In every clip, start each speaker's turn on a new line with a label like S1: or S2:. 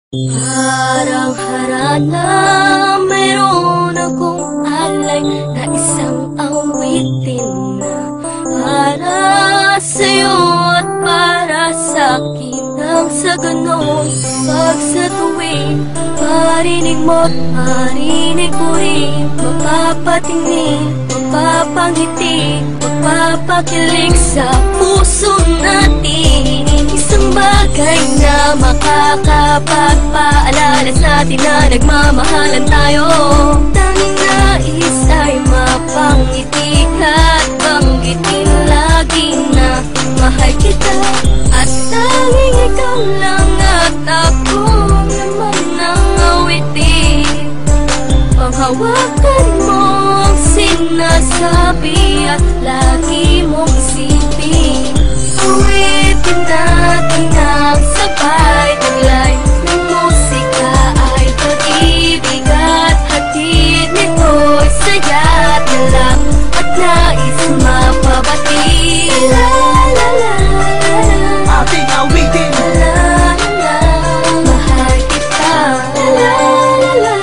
S1: Parang harana, mayroon akong alay na isang awitin na para sa'yo at para sa'kin. Nang sa ganon, pag sa tuwing marinig mo't marinig ko rin, mapapatingin, mapapangiti, mapapakilig sa puso natin. Isang bagay na makakapagpaalala sa atin na nagmamahalan tayo. Tanging nais ay mapangiti at banggitin lagi na mahal kita. At tanging ikaw lang at ako naman ang awitin. Panghawakan mo ang sinasabi at lagi mong isipin. Awitin natin ang sabay taglay ng musika ay pag-ibig at hatid nito'y saya na lang at nais mapabati. La la la la,
S2: ating awitin.
S1: la la la, mahal kita. La la la la,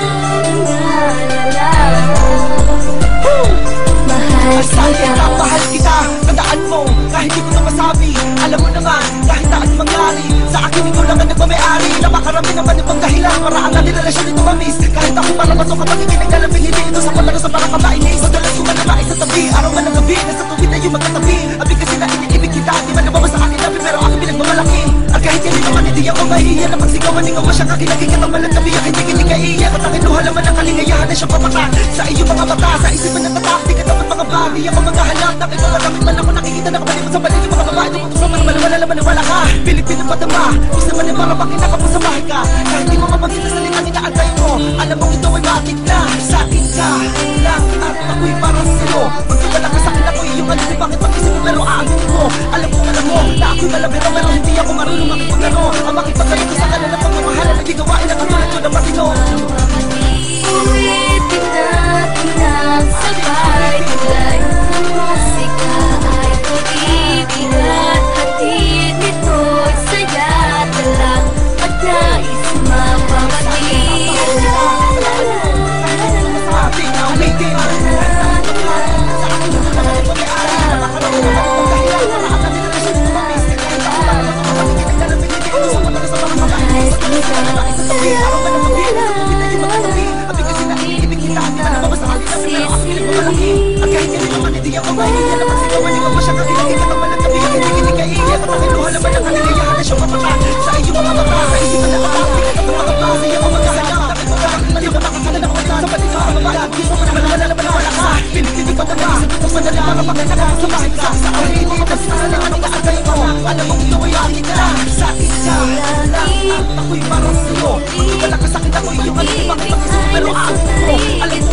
S1: mahal
S2: Sabi
S1: kita.
S2: na mahal kita, tandaan mo, kahit di ko na masabi. Alam mo naman, kahit na anong mangyari, sa akin ikaw lang ang nagmamayari. Napakarami naman ibang dahilan para ang ating relasyon ito mamis. Kahit ako parang bato kapag ikay naglalambing, hindi ito sa palaga sa parang kabainis. Madalas ko man naman sa tabi, araw man ang gabi, nasa tuwid na yung magkatabi. Abig kasi na iniibig kita, di man nabawa sa akin nabi, pero aking pinagmamalaki. At kahit hindi naman hindi ako mahihiya na pagsigawan, ikaw mo siya kakinaging kataman ng tabi. Hindi kaiiyak at aking luha naman ang kalingayahan na siyang pamata. Sa iyong mga mata, sa isipan ng tatak, di ka dapat mga bagay ako mga halap. Nakit mga gamit man ako nakikita na kapalimot sa balik yung mga babae. Tumutok sa malaman naman wala ka. Pilipino pa dama, gusto naman yung mga bakit nakapasamahin ka. Kahit di mo mapagkita sa salitang inaantay mo, alam mong ito ay matik na. Sa akin ka lang at ako'y parang sa'yo. Magkawala ka sa'kin ako'y iyong alam mo bakit mag-isip mo pero aamin mo. Alam mo na ako'y malabiro pero hindi ako marunong makipaglaro. Ang makipagkayo ko sa kanila pagmamahalan na gigawain na katulad ko na matino.
S1: Ulitin natin ang sabay taglay ng musika ay pag-ibig at hatid nito'y saya na lang at nais mapabati. La la la la,
S2: Ating awitin. Sa akin ito naman ay pag-aari. Napakarami naman ibang dahilan para ang ating relasyon ito mamis. Kahit ako parang bato kapag ikay naglalambing, hindi ito sa palaga sa parang kabainis. Madalas ko man naman sa tabi, araw man ang gabi, nasa tuwid na yung magkatabi. Abig kasi na iniibig kita, di man nabawa sa akin nabi, pero aking pinagmamalaki. At kahit hindi naman hindi ako mahihiya na pagsigawan, ikaw mo siya kakinaging kataman ng tabi. Hindi kaiiyak at aking luha naman ang kalingayahan na siyang pamata. Sa iyong mga mata, sa isipan ng tatak, di ka dapat mga bagay ako magkahanap. Nakit mo bakit mali ba makakalan ako sa balik sa mga babae. Di mo malaman naman wala ka. Pilipino pa dama, sa madali para bakit nakakasamahin ka. Sa akin hindi na sinasaling anong kaagay mo. Alam mong ito ay akin ka. Sa akin ka lang at ako'y parang sa'yo. Magkawala ka sa'kin ako'y iyong alam mo bakit mag-isip mo pero aamin mo. Alam mo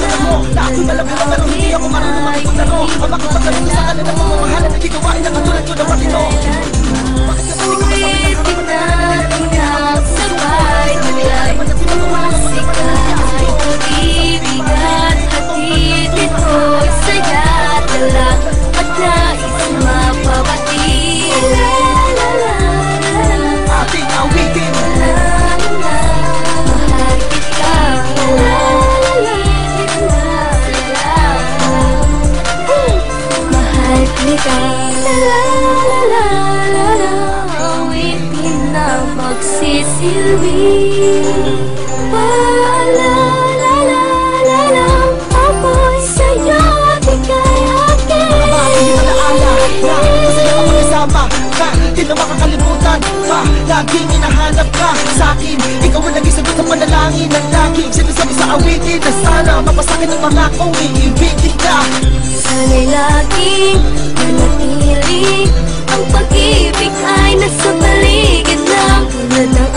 S2: na ako'y malabiro pero hindi ako marunong makipaglaro. Ang makipagkayo ko sa kanila pagmamahalan na gigawain na katulad ko na matino. Bakit ka hindi ko masabi na
S1: ulitin natin ang sabay taglay ng musika ay pag-ibig at hatid nito'y saya na lang at nais mapabati. La la la la,
S2: ating awitin.
S1: la la la, mahal kita. La la la la, mahal kita. La la la la, awitin na magsisilbi. Paalala ako'y sa'yo at ika'y akin.
S2: Mga bagay na naala na masaya ka magkasama ka, di na makakalimutan pa. Laging hinahanap ka sa'kin, ikaw ang naging sagot sa panalangin ng laging sinasabi sa awitin na sana mapasakin ang mga kong iibigin ka.
S1: Sana'y laging manatili, ang pag-ibig ay nasa paligid lang tulad ng